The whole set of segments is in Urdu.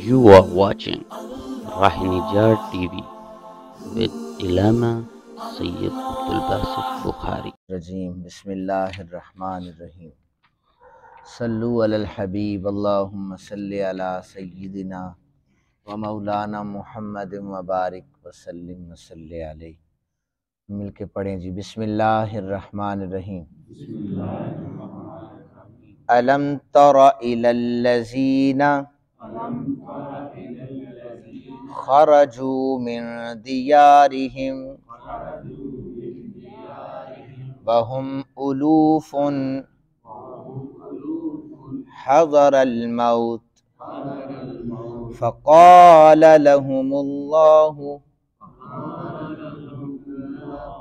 You are watching Rahinijar TV with Ilama Sayyid Abdul Basit Bukhari. رجیم بسم اللہ الرحمن الرحیم صلو علی الحبیب اللہم صلی علی سیدنا و مولانا محمد مبارک وسلم وصلی علیہ. مل کے پڑھیں جی. بسم اللہ الرحمن الرحیم. الم تر الی الذین خرجوا من دیارہم وهم ألوف حضر الموت فقال لهم الله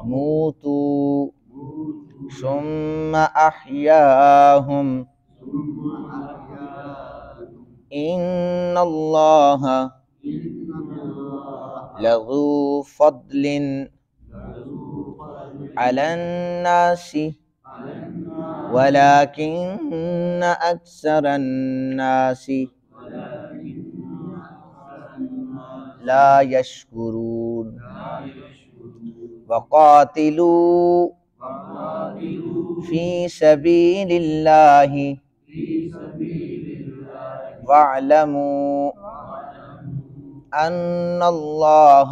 موتوا ثم أحياهم إن الله لذو فضل على الناس ولكن أكثر الناس لا يشكرون. وقاتلوا في سبيل الله واعلموا أن الله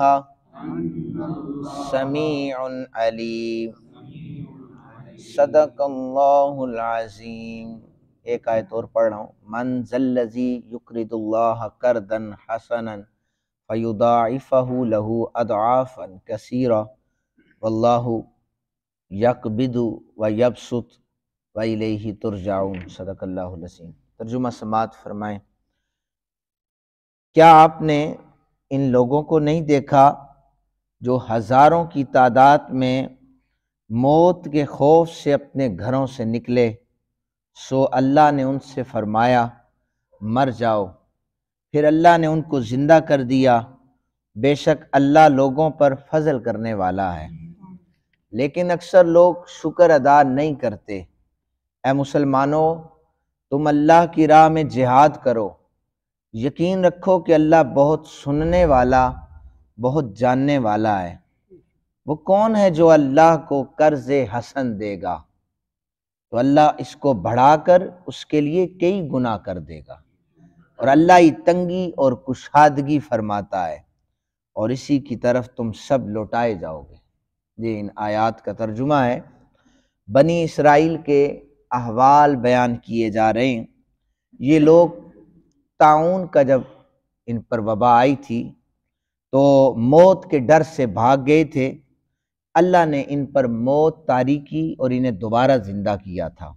سمیع علیم. صدق اللہ العظیم. ایک آیت اور پڑھ رہا ہوں. من ذا الذی یقرض اللہ قرضا حسنا فیضاعفہ لہ اضعافا کثیرا واللہ یقبض ویبسط والیہ ترجعون. صدق اللہ العظیم. ترجمہ سماعت فرمائیں. کیا آپ نے ان لوگوں کو نہیں دیکھا جو ہزاروں کی تعداد میں موت کے خوف سے اپنے گھروں سے نکلے، سو اللہ نے ان سے فرمایا مر جاؤ، پھر اللہ نے ان کو زندہ کر دیا. بے شک اللہ لوگوں پر فضل کرنے والا ہے، لیکن اکثر لوگ شکر ادا نہیں کرتے. اے مسلمانوں، تم اللہ کی راہ میں جہاد کرو، یقین رکھو کہ اللہ بہت سننے والا بہت جاننے والا ہے. وہ کون ہے جو اللہ کو قرض حسن دے گا تو اللہ اس کو بڑھا کر اس کے لیے کئی گنا کر دے گا، اور اللہ ہی تنگی اور کشادگی فرماتا ہے، اور اسی کی طرف تم سب لوٹائے جاؤ گے. یہ ان آیات کا ترجمہ ہے. بنی اسرائیل کے احوال بیان کیے جا رہے ہیں. یہ لوگ طاعون کا جب ان پر وبا آئی تھی تو موت کے ڈر سے بھاگ گئے تھے. اللہ نے ان پر موت طاری کی اور انہیں دوبارہ زندہ کیا تھا.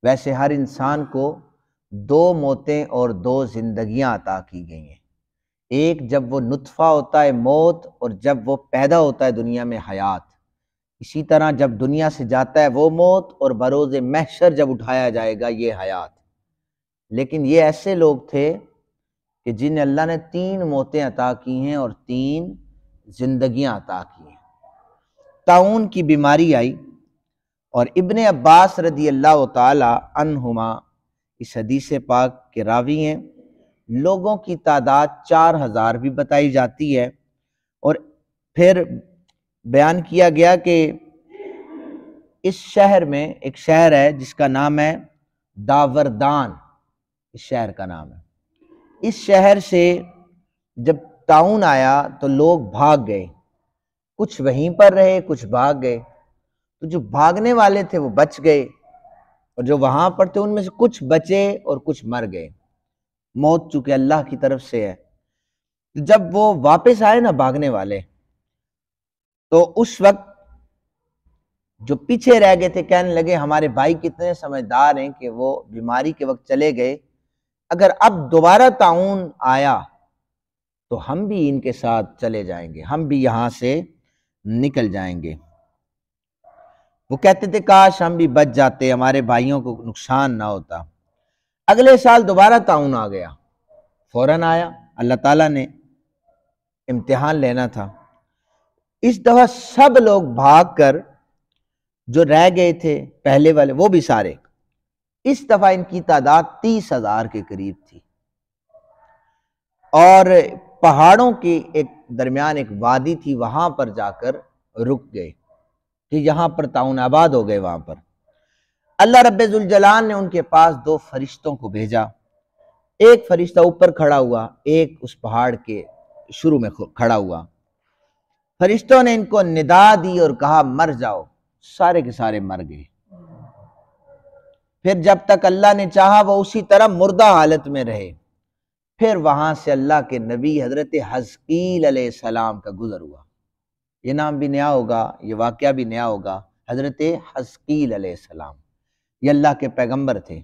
ویسے ہر انسان کو دو موتیں اور دو زندگیاں عطا کی گئی ہیں. ایک جب وہ نطفہ ہوتا ہے موت، اور جب وہ پیدا ہوتا ہے دنیا میں حیات. اسی طرح جب دنیا سے جاتا ہے وہ موت، اور بروز محشر جب اٹھایا جائے گا یہ حیات. لیکن یہ ایسے لوگ تھے کہ جنہیں اللہ نے 3 موتیں عطا کی ہیں اور 3 زندگیاں عطا کی ہیں. طاعون کی بیماری آئی، اور ابن عباس رضی اللہ تعالی عنہما اس حدیث پاک کے راوی ہیں. لوگوں کی تعداد 4000 بھی بتائی جاتی ہے، اور پھر بیان کیا گیا کہ اس شہر میں ایک شہر ہے جس کا نام ہے داوردان. اس شہر کا نام ہے. اس شہر سے جب طاعون آیا تو لوگ بھاگ گئے، کچھ وہیں پر رہے کچھ بھاگ گئے. تو جو بھاگنے والے تھے وہ بچ گئے، اور جو وہاں پر تھے ان میں سے کچھ بچے اور کچھ مر گئے. موت چونکہ اللہ کی طرف سے ہے. جب وہ واپس آئے نا بھاگنے والے، تو اس وقت جو پیچھے رہ گئے تھے کہنے لگے ہمارے بھائی کتنے سمجھدار ہیں کہ وہ بیماری کے وقت چلے گئے، اگر اب دوبارہ طاعون آیا تو ہم بھی ان کے ساتھ چلے جائیں گے، ہم بھی یہاں سے نکل جائیں گے. وہ کہتے تھے کاش ہم بھی بچ جاتے، ہمارے بھائیوں کو نقصان نہ ہوتا. اگلے سال دوبارہ طاعون آ گیا، فوراً آیا. اللہ تعالیٰ نے امتحان لینا تھا. اس دفعہ سب لوگ بھاگ کر جو رہ گئے تھے پہلے والے وہ بھی سارے، اس دفعہ ان کی تعداد 30,000 کے قریب تھی. اور پہاڑوں کی ایک درمیان ایک وادی تھی، وہاں پر جا کر رک گئے کہ یہاں پر تعاون آباد ہو گئے۔ وہاں پر اللہ رب ذوالجلال نے ان کے پاس 2 فرشتوں کو بھیجا، ایک فرشتہ اوپر کھڑا ہوا، ایک اس پہاڑ کے شروع میں کھڑا ہوا۔ فرشتوں نے ان کو ندا دی اور کہا مر جاؤ، سارے کے سارے مر گئے۔ پھر جب تک اللہ نے چاہا وہ اسی طرح مردہ حالت میں رہے۔ پھر وہاں سے اللہ کے نبی حضرت حزقیل علیہ السلام کا گزر ہوا۔ یہ نام بھی نیا ہوگا، یہ واقعہ بھی نیا ہوگا۔ حضرت حزقیل علیہ السلام یہ اللہ کے پیغمبر تھے۔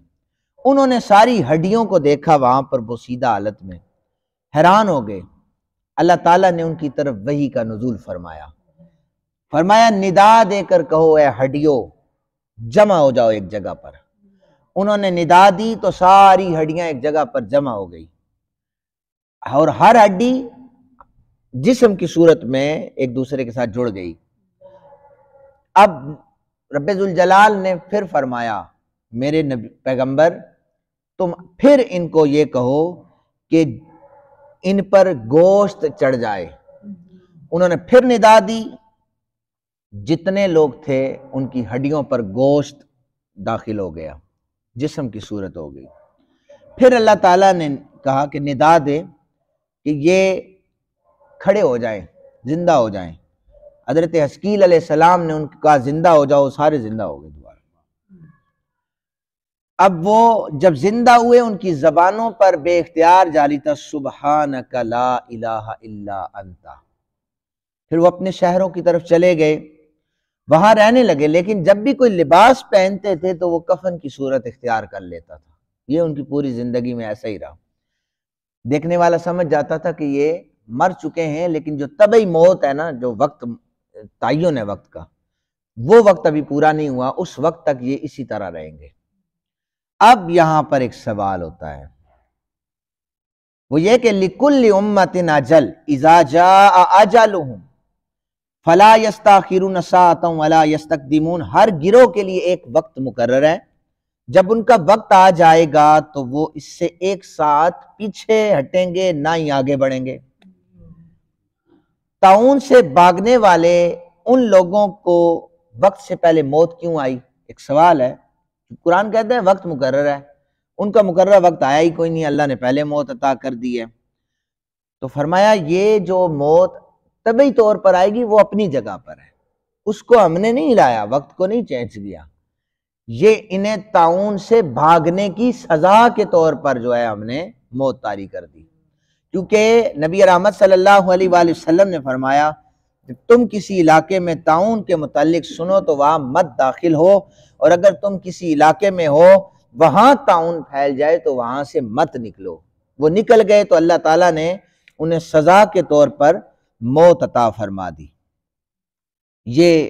انہوں نے ساری ہڈیوں کو دیکھا وہاں پر بوسیدہ حالت میں، حیران ہو گئے۔ اللہ تعالیٰ نے ان کی طرف وحی کا نزول فرمایا ندا دے کر کہو اے ہڈیوں جمع ہو جاؤ ایک جگہ پر۔ انہوں نے ندا دی تو ساری ہڈیاں ایک جگہ پر جمع ہو گئی، اور ہر ہڈی جسم کی صورت میں ایک دوسرے کے ساتھ جڑ گئی۔ اب رب ذوالجلال نے پھر فرمایا میرے نبی پیغمبر تم پھر ان کو یہ کہو کہ ان پر گوشت چڑھ جائے۔ انہوں نے پھر ندا دی، جتنے لوگ تھے ان کی ہڈیوں پر گوشت داخل ہو گیا، جسم کی صورت ہو گئی۔ پھر اللہ تعالیٰ نے کہا کہ ندا دے کہ یہ کھڑے ہو جائیں، زندہ ہو جائیں۔ حضرت حزقیل علیہ السلام نے ان کو کہا زندہ ہو جاؤ، سارے زندہ ہو گئے دوبارہ۔ اب وہ جب زندہ ہوئے ان کی زبانوں پر بے اختیار جاری تھا سبحانک لا الہ الا انت۔ پھر وہ اپنے شہروں کی طرف چلے گئے، وہاں رہنے لگے، لیکن جب بھی کوئی لباس پہنتے تھے تو وہ کفن کی صورت اختیار کر لیتا تھا۔ یہ ان کی پوری زندگی میں ایسا ہی رہا۔ دیکھنے والا سمجھ جاتا تھا کہ یہ مر چکے ہیں، لیکن جو طبعی موت ہے نا، جو وقت تعین ہے وقت کا، وہ وقت ابھی پورا نہیں ہوا، اس وقت تک یہ اسی طرح رہیں گے۔ اب یہاں پر ایک سوال ہوتا ہے، وہ یہ کہ لِكُلِّ أُمَّةٍ أَجَلٌ إِذَا جَاءَ أَجَلُهُمْ فَلَا يَسْتَأْخِرُونَ سَاعَةً وَلَا يَسْتَقْدِمُونَ۔ ہر گروہ کے لیے ایک وقت مقرر ہے، جب ان کا وقت آ جائے گا تو وہ اس سے ایک ساتھ پیچھے ہٹیں گے نہ ہی آگے بڑھیں گے۔ طاعون سے بھاگنے والے ان لوگوں کو وقت سے پہلے موت کیوں آئی؟ ایک سوال ہے۔ قرآن کہتا ہے وقت مقرر ہے، ان کا مقررہ وقت آیا ہی کوئی نہیں، اللہ نے پہلے موت عطا کر دی ہے۔ تو فرمایا یہ جو موت طبعی طور پر آئے گی وہ اپنی جگہ پر ہے، اس کو ہم نے نہیں لایا، وقت کو نہیں چینج کیا، یہ انہیں طاعون سے بھاگنے کی سزا کے طور پر جو ہے ہم نے موت طاری کر دی۔ کیونکہ نبی رحمت صلی اللہ علیہ وآلہ وسلم نے فرمایا کہ تم کسی علاقے میں طاعون کے متعلق سنو تو وہاں مت داخل ہو، اور اگر تم کسی علاقے میں ہو وہاں طاعون پھیل جائے تو وہاں سے مت نکلو۔ وہ نکل گئے تو اللہ تعالیٰ نے انہیں سزا کے طور پر موت عطا فرما دی۔ یہ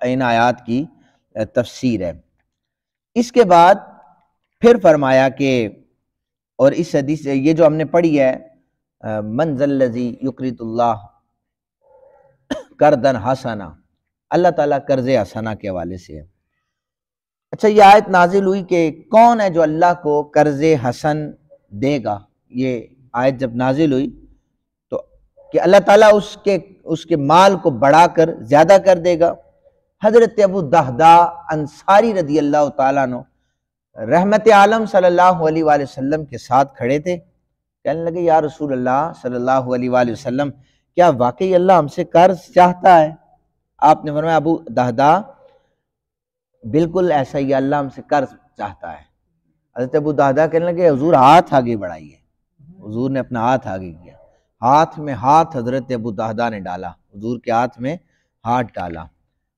ان آیات کی تفسیر ہے۔ اس کے بعد پھر فرمایا کہ اور اس حدیث یہ جو ہم نے پڑھی ہے من ذا الذی یقرض اللہ قرضا حسنا، اللہ تعالیٰ قرض حسنہ کے حوالے سے ہے۔ اچھا یہ آیت نازل ہوئی کہ کون ہے جو اللہ کو قرض حسن دے گا؟ یہ آیت جب نازل ہوئی تو کہ اللہ تعالیٰ اس کے مال کو بڑھا کر زیادہ کر دے گا۔ حضرت ابو دہدہ انصاری رضی اللہ تعالیٰ عنہ رحمت عالم صلی اللہ علیہ وآلہ وسلم کے ساتھ کھڑے تھے، کہنے لگے یا رسول اللہ صلی اللہ علیہ وآلہ وسلم کیا واقعی اللہ ہم سے قرض چاہتا ہے؟ آپ نے فرمایا ابو دہدہ بالکل ایسا ہی، اللہ ہم سے قرض چاہتا ہے۔ حضرت ابو دہدہ کہنے لگے حضور ہاتھ آگے بڑھائیے۔ حضور نے اپنا ہاتھ آگے کیا، ہاتھ میں ہاتھ حضرت ابو دہدہ نے ڈالا، حضور کے ہاتھ میں ہاتھ ڈالا۔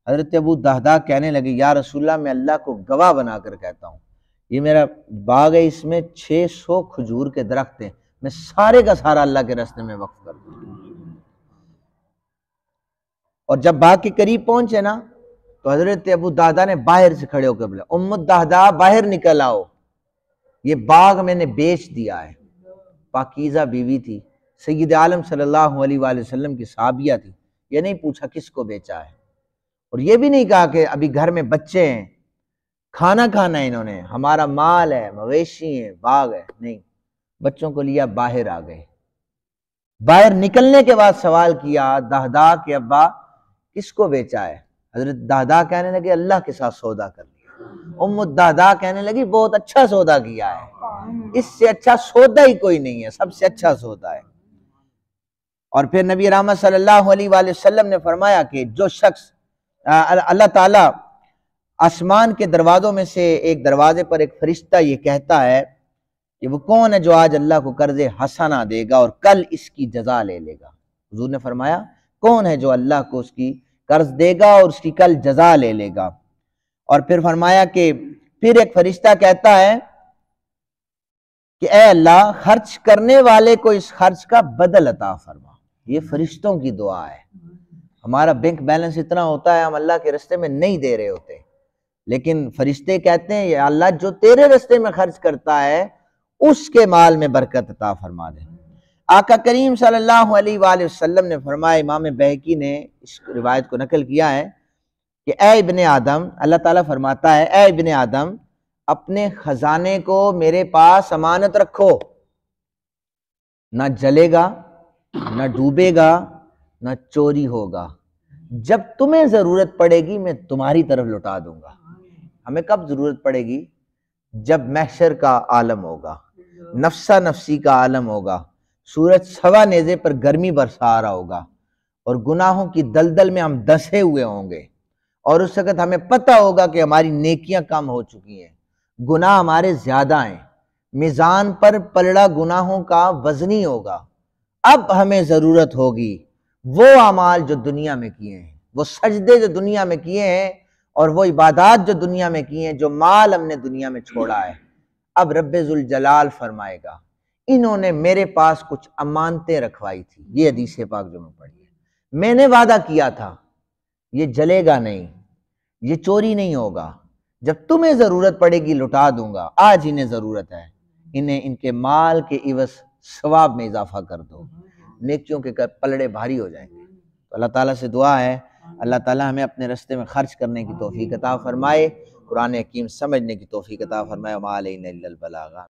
حضرت ابو دہدہ کہنے لگے یا رسول اللہ میں اللہ کو گواہ بنا کر کہتا ہوں، یہ میرا باغ ہے، اس میں 600 کھجور کے درخت ہیں، میں سارے کا سارا اللہ کے راستے میں وقف کر دوں۔ اور جب باغ کے قریب پہنچے نا تو حضرت ابو دہدہ نے باہر سے کھڑے ہو کے بولا ام الدہدہ باہر نکل آؤ، یہ باغ میں نے بیچ دیا ہے۔ پاکیزہ بیوی تھی، سید عالم صلی اللہ علیہ وآلہ وسلم کی صحابیہ تھی، یہ نہیں پوچھا کس کو بیچا ہے، اور یہ بھی نہیں کہا کہ ابھی گھر میں بچے ہیں کھانا کھانا ہے، انہوں نے ہمارا مال ہے، مویشی ہیں، باغ ہے، نہیں، بچوں کو لیا باہر آ گئے. باہر نکلنے کے بعد سوال کیا دہدا کہ ابا کس کو بیچا ہے؟ حضرت دہدا کہنے لگے اللہ کے ساتھ سودا کر لیا. ام الدہدا کہنے لگی بہت اچھا سودا کیا ہے، اس سے اچھا سودا ہی کوئی نہیں ہے، سب سے اچھا سودا ہے. اور پھر نبی رحمت صلی اللہ علیہ وآلہ وسلم نے فرمایا کہ جو شخص اللہ تعالیٰ آسمان کے دروازوں میں سے ایک دروازے پر ایک فرشتہ یہ کہتا ہے کہ وہ کون ہے جو آج اللہ کو قرض حسنہ دے گا اور کل اس کی جزا لے لے گا. حضور نے فرمایا کون ہے جو اللہ کو اس کی قرض دے گا اور اس کی کل جزا لے لے گا. اور پھر فرمایا کہ پھر ایک فرشتہ کہتا ہے کہ اے اللہ خرچ کرنے والے کو اس خرچ کا بدل عطا فرما. یہ فرشتوں کی دعا ہے. ہمارا بینک بیلنس اتنا ہوتا ہے ہم اللہ کے راستے میں نہیں دے رہے ہوتے، لیکن فرشتے کہتے ہیں یا اللہ جو تیرے راستے میں خرچ کرتا ہے اس کے مال میں برکت عطا فرما دے. آقا کریم صلی اللہ علیہ وآلہ وسلم نے فرمایا، امام بہقی نے اس روایت کو نقل کیا ہے کہ اے ابن آدم، اللہ تعالیٰ فرماتا ہے اے ابن آدم اپنے خزانے کو میرے پاس امانت رکھو، نہ جلے گا نہ ڈوبے گا نہ چوری ہوگا، جب تمہیں ضرورت پڑے گی میں تمہاری طرف لوٹا دوں گا. ہمیں کب ضرورت پڑے گی؟ جب محشر کا عالم ہوگا، نفسا نفسی کا عالم ہوگا، سورج سوا نیزے پر گرمی برسا رہا ہوگا اور گناہوں کی دلدل میں ہم دسے ہوئے ہوں گے، اور اس وقت ہمیں پتہ ہوگا کہ ہماری نیکیاں کم ہو چکی ہیں، گناہ ہمارے زیادہ ہیں، میزان پر پلڑا گناہوں کا وزنی ہوگا. اب ہمیں ضرورت ہوگی وہ اعمال جو دنیا میں کیے ہیں، وہ سجدے جو دنیا میں کیے ہیں اور وہ عبادات جو دنیا میں کیے ہیں، جو مال ہم نے دنیا میں چھوڑا ہے. اب رب ذوالجلال فرمائے گا انہوں نے میرے پاس کچھ امانتیں رکھوائی تھی. یہ حدیث پاک جو میں پڑھی ہے، میں نے وعدہ کیا تھا یہ جلے گا نہیں، یہ چوری نہیں ہوگا، جب تمہیں ضرورت پڑے گی لٹا دوں گا. آج انہیں ضرورت ہے، انہیں ان کے مال کے عوض ثواب میں اضافہ کر دو، نیکیوں کے پلڑے بھاری ہو جائیں گے. تو اللہ تعالیٰ سے دعا ہے اللہ تعالیٰ ہمیں اپنے راستے میں خرچ کرنے کی توفیق عطا فرمائے، قرآن حکیم سمجھنے کی توفیق عطا فرمائے. وما علینا الا البلاغ.